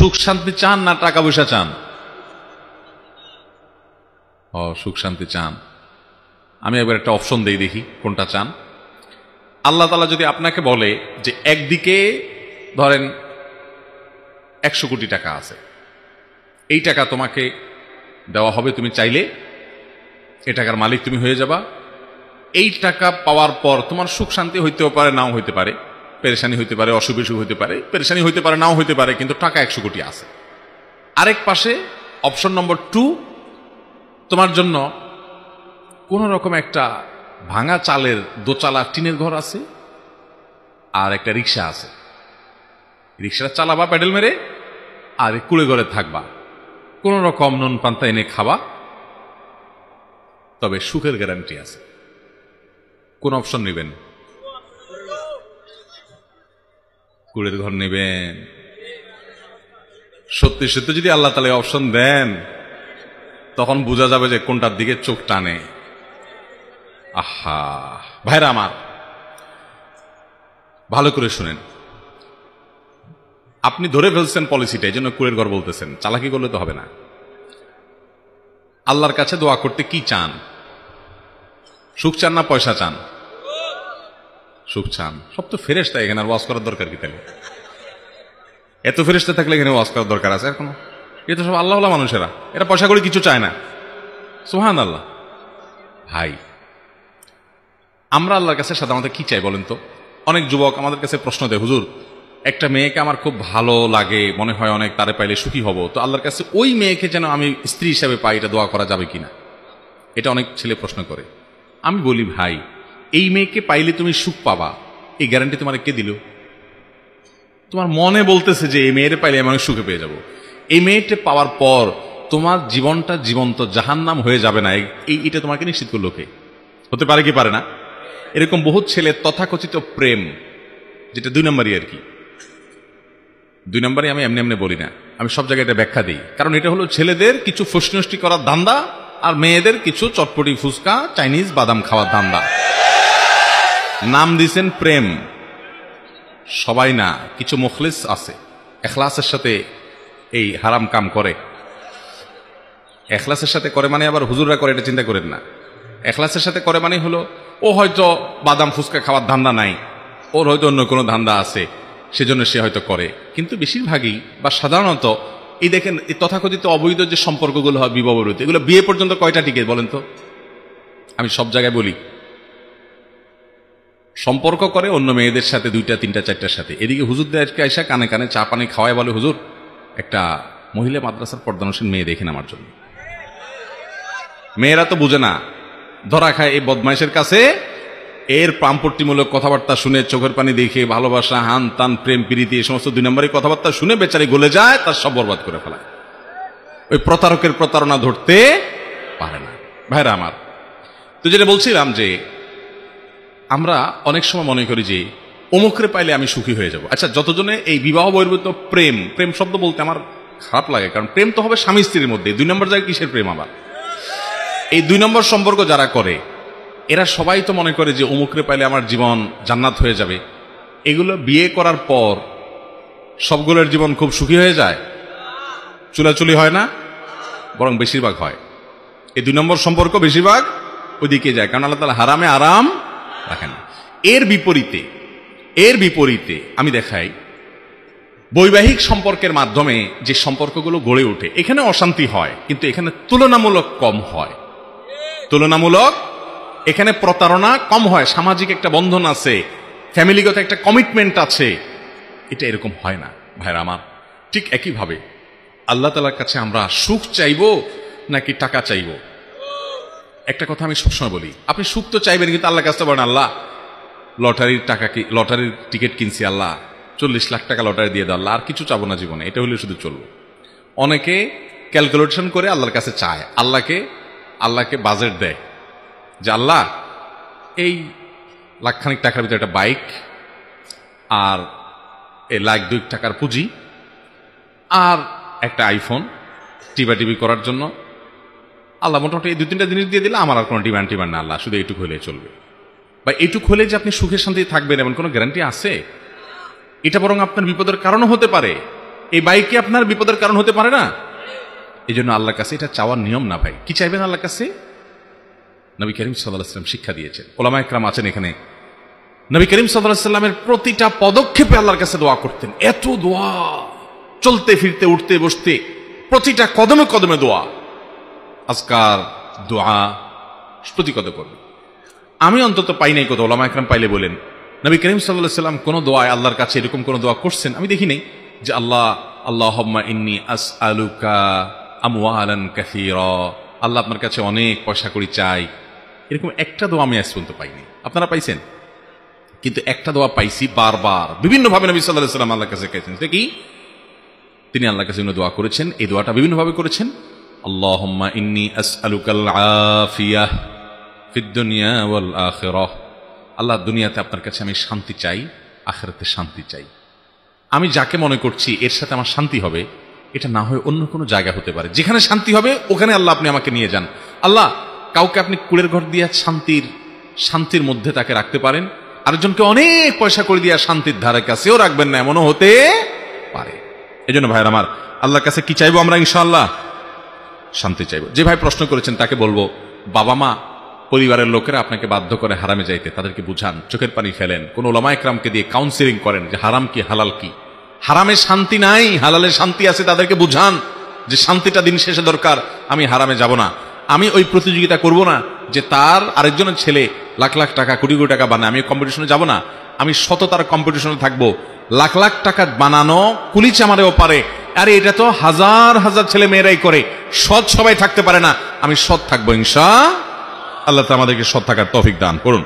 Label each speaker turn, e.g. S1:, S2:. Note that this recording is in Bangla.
S1: সুখ শান্তি চান না টাকা পয়সা চান? সুখ শান্তি চান। আমি একবার একটা অপশন দেই, দেখি কোনটা চান। আল্লাহ তাআলা যদি আপনাকে বলে যে একদিকে ধরেন 100 কোটি টাকা আছে, এই টাকা তোমাকে দেওয়া হবে, তুমি চাইলে এই টাকার মালিক তুমি হয়ে যাবা। এই টাকা পাওয়ার পর তোমার সুখ শান্তি হইতেও পারে, নাও হইতে পারে, পেরেশানি হইতে পারে, অসুখ বিসুখ হইতে পারে, পেরেশানি হইতে পারে, নাও হইতে পারে, কিন্তু টাকা 100 কোটি আছে। আরেক পাশে অপশন নম্বর 2, তোমার জন্য কোন রকম একটা ভাঙা চালের দোচালা টিনের ঘর আছে, আর একটা রিক্সা আছে। রিক্সাটা চালাবা প্যাডেল মেরে, আর কুড়ে ঘরে থাকবা, কোন রকম নুন পান্তা এনে খাবা, তবে সুখের গ্যারান্টি আছে। কোন অপশন নেবেন? কুড়ের ঘর নেবেন? সত্যি সত্যি যদি আল্লাহ তাআলা অপশন দেন, তখন বোঝা যাবে যে কোনটার দিকে চোখ টানে। আহা ভাইরা আমার, ভালো করে শুনেন। আপনি ধরে ফেলছেন পলিসিটা, এই জন্য কুড়ের ঘর বলতেছেন, চালাকি করলে তো হবে না। আল্লাহর কাছে দোয়া করতে কি চান? সুখ চান না পয়সা চান? সুখ চান। সব তো ফেরেশতা, এখানে আর ওয়াজ করার দরকার কি? তাহলে এত ফেরেশতা থাকলে এখানে ওয়াজ করার দরকার আছে আর কোনো? এ তো সব আল্লাহওয়ালা মানুষেরা, এরা পয়সা করে কিছু চায় না। সুবহানাল্লাহ। ভাই, আমরা আল্লাহর কাছে সাধারণত কি চাই বলেন তো? অনেক যুবক আমাদের কাছে প্রশ্ন দেয়, হুজুর একটা মেয়েকে আমার খুব ভালো লাগে, মনে হয় অনেক, তারে পাইলে সুখী হব, তো আল্লাহর কাছে ওই মেয়েকে যেন আমি স্ত্রী হিসাবে পাই, এটা দোয়া করা যাবে কিনা? এটা অনেক ছেলে প্রশ্ন করে। আমি বলি, ভাই এই মেয়েকে পাইলে তুমি সুখ পাবা, এই গ্যারান্টি তোমার কে দিল? তোমার মনে বলতেছে যে এই মেয়েরে পাইলে আমি সুখে পেয়ে যাব। এই মেয়েটা পাওয়ার পর তোমার জীবনটা জীবন্ত জাহান্নাম হয়ে যাবে না, এটা তোমাকে নিশ্চিত করলো কে? হতে পারে কি পারে না? এরকম বহু ছেলে তথাকথিত প্রেম, যেটা 2 নম্বরই আর কি, 2 নম্বরই আমি এমনি এমনি বলি না, আমি সব জায়গায় এটা ব্যাখ্যা দিই। কারণ এটা হলো ছেলেদের কিছু ফুসনষ্টি করার ধান্দা, আর মেয়েদের কিছু চটপটি ফুচকা চাইনিজ বাদাম খাওয়ার ধান্দা। নাম দিয়েছেন প্রেম। সবাই না, কিছু মুখলিস আছে, এখলাসের সাথে এই হারাম কাম করে। এখলাসের সাথে করে মানে আবার হুজুররা করে, এটা চিন্তা করেন না। এখলাসের সাথে করে মানে হলো, ও হয়তো বাদাম ফুচকা খাওয়ার ধান্দা নাই, ওর হয়তো অন্য কোনো ধান্দা আছে, সেজন্য সে হয়তো করে। কিন্তু বেশিরভাগই বা সাধারণত এই দেখেন, এই তথাকথিত অবৈধ যে সম্পর্কগুলো হয় বিবাহ বিরোধী, এগুলো বিয়ে পর্যন্ত কয়টা টিকে বলেন তো? আমি সব জায়গায় বলি, সম্পর্ক করে অন্য মেয়েদের সাথে, 2টা 3টা 4টার সাথে। এদিকে হুজুরদের আজকে আইসা কানে কানে চা পানি খাওয়ায়, বলে হুজুর একটা মহিলা মাদ্রাসার পর্দানসীন মেয়ে দেখেন আমার জন্য। মেয়েরা তো বুঝে না, ধরা খায় এই বদমাইশের কাছে। এর পাম্পট্টিমূলক কথাবার্তা শুনে, চোখের পানি দেখে, ভালোবাসা, হান তান, প্রেম প্রীতি, এই সমস্ত 2 নম্বরের কথাবার্তা শুনে বেচারি গলে যায়, তার সব বরবাদ করে ফেলায়। ওই প্রতারকের প্রতারণা ধরতে পারে না। ভাইরা আমার, তো যেটা বলছিলাম যে আমরা অনেক সময় মনে করি যে অমুকরে পাইলে আমি সুখী হয়ে যাব। আচ্ছা, যতজনে এই বিবাহ বহির্ভূত প্রেম, প্রেম শব্দ বলতে আমার খারাপ লাগে, কারণ প্রেম তো হবে স্বামী স্ত্রীর মধ্যে। 2 নম্বর জায়গায় কিসের প্রেম আবার? এই 2 নম্বর সম্পর্ক যারা করে, এরা সবাই তো মনে করে যে অমুকরে পাইলে আমার জীবন জান্নাত হয়ে যাবে। এগুলো বিয়ে করার পর সবগুলোর জীবন খুব সুখী হয়ে যায়? চুলাচুলি হয় না, বরং বেশিরভাগ হয়। এই 2 নম্বর সম্পর্ক বেশিরভাগ ওইদিকে যায়, কারণ আল্লাহ তাআলা হারামে আরাম রাখেন। এর বিপরীতে আমি দেখাই, বৈবাহিক সম্পর্কের মাধ্যমে যে সম্পর্কগুলো গড়ে ওঠে, এখানে অশান্তি হয়, কিন্তু এখানে তুলনামূলক কম হয়। এখানে প্রতারণা কম হয়, সামাজিক একটা বন্ধন আছে, ফ্যামিলিগত একটা কমিটমেন্ট আছে। এটা এরকম হয় না ভাইরা আমার। ঠিক একইভাবে আল্লাহ তাআলার কাছে আমরা সুখ চাইবো নাকি টাকা চাইবো? একটা কথা আমি সবসময় বলি, আপনি সুখ তো চাইবেন, কিন্তু আল্লাহর কাছে বলেন, আল্লাহ লটারির টিকিট কিনছি, আল্লাহ 40 লাখ টাকা লটারি দিয়ে দাও, আল্লাহ আর কিছু চাবো না জীবনে, এটা হলে শুধু চলবো। অনেকে ক্যালকুলেশন করে আল্লাহর কাছে চায়, আল্লাহকে বাজেট দেয় যে আল্লাহ এই লাখখানিক টাকার ভিতরে একটা বাইক, আর এই $1,02,000 টাকার পুঁজি, আর একটা আইফোন টিভি করার জন্য, আল্লাহ মোটামুটি এই 2-3টা জিনিস দিয়ে দিলে আমার আর কোনো ডিমান্ড না, আল্লাহ শুধু এইটুকু হলে চলবে। বা এইটুকু হলে যে আপনি সুখের শান্তি থাকবেন এমন কোনো গ্যারান্টি আছে? এটা বরং আপনার বিপদের কারণও হতে পারে। এই বাইক কি আপনার বিপদের কারণ হতে পারে না? এই জন্য আল্লাহর কাছে এটা চাওয়ার নিয়ম না ভাই। কি চাইবেন আল্লাহর কাছে? নবী করিম সাল্লাল্লাহু আলাইহি ওয়াসাল্লাম শিক্ষা দিয়েছেন। ওলামা একরাম আছেন এখানে, নবী করিম সাল্লাল্লাহু আলাইহি ওয়াসাল্লামের প্রতিটা পদক্ষেপে আল্লাহর কাছে দোয়া করতেন। এত দোয়া, চলতে ফিরতে উঠতে বসতে প্রতিটা কদমে কদমে দোয়া, আজকার দোয়া প্রতি কদমে করবে। আমি অন্তত পাই নাই, কত ওলামা একরাম পাইলে বলেন নবী করিম সাল্লাল্লাহু আলাইহি ওয়াসাল্লাম কোন দোয়ায় আল্লাহর কাছে এরকম কোন দোয়া করছেন আমি দেখি নাই যে আল্লাহ আল্লাহুম্মা ইন্নী আসআলুকা আমওয়ালান কাসীরা, আল্লাহ আপনার কাছে অনেক পয়সা কড়ি চাই, এরকম একটা দোয়া আমি আজ পর্যন্ত পাইনি। আপনারা পাইছেন? কিন্তু একটা দোয়া পাইছি বারবার বিভিন্নভাবে নবী সাল্লাল্লাহু আলাইহি ওয়াসাল্লাম আল্লাহর কাছে চাইছেন। সেটা কি? তিনি আল্লাহর কাছে দোয়া করেছেন, এই দোয়াটা বিভিন্নভাবে করেছেন। আল্লাহুম্মা ইন্নী আসআলুকাল আফিয়াহ ফিদ দুনিয়া ওয়াল আখিরাহ, আল্লাহ দুনিয়াতে আপনার কাছে আমি শান্তি চাই, আখিরাতে শান্তি চাই। আমি যাকে মনে করছি এর সাথে আমার শান্তি হবে, এটা না হয় অন্য কোনো জায়গা হতে পারে, যেখানে শান্তি হবে ওখানে আল্লাহ আপনি আমাকে নিয়ে যান। আল্লাহ, কাউকে আপনি কুড়ের ঘর দিয়ে শান্তির মধ্যে তাকে রাখতে পারেন, আরেকজনকে অনেক পয়সা করে দিয়ে শান্তির ধারে কাছেও রাখবেন না, এমনও হতে পারে। এই জন্য ভাইয়ের আমার, আল্লাহর কাছে কি চাইবো আমরা? ইনশাআল্লাহ শান্তি চাইবো। যে ভাই প্রশ্ন করেছেন তাকে বলবো, বাবা মা পরিবারের লোকেরা আপনাকে বাধ্য করে হারামে যাইতে, তাদেরকে বুঝান, চোখের পানি ফেলেন, কোন ওলামা একরামকে দিয়ে কাউন্সিলিং করেন যে হারাম কি হালাল কি, হারামে শান্তি নাই, হালালে শান্তি আছে, তাদেরকে বুঝান যে শান্তিটা দিন শেষে দরকার, আমি হারামে যাব না। আমি ওই প্রতিযোগিতা করব না যে তার আরেকজনের ছেলে লাখ লাখ টাকা কোটি কোটি টাকা বানায়, আমি কম্পিটিশনে যাব না। আমি সততার কম্পিটিশনে থাকবো। লাখ লাখ টাকা বানানো কুলি চামারেও পারে, আরে এটা তো হাজার হাজার ছেলে মেয়েরাই করে, সৎ সবাই থাকতে পারে না, আমি সৎ থাকবো ইনশাআল্লাহ। আল্লাহ আমাদেরকে সৎ থাকার তৌফিক দান করুন।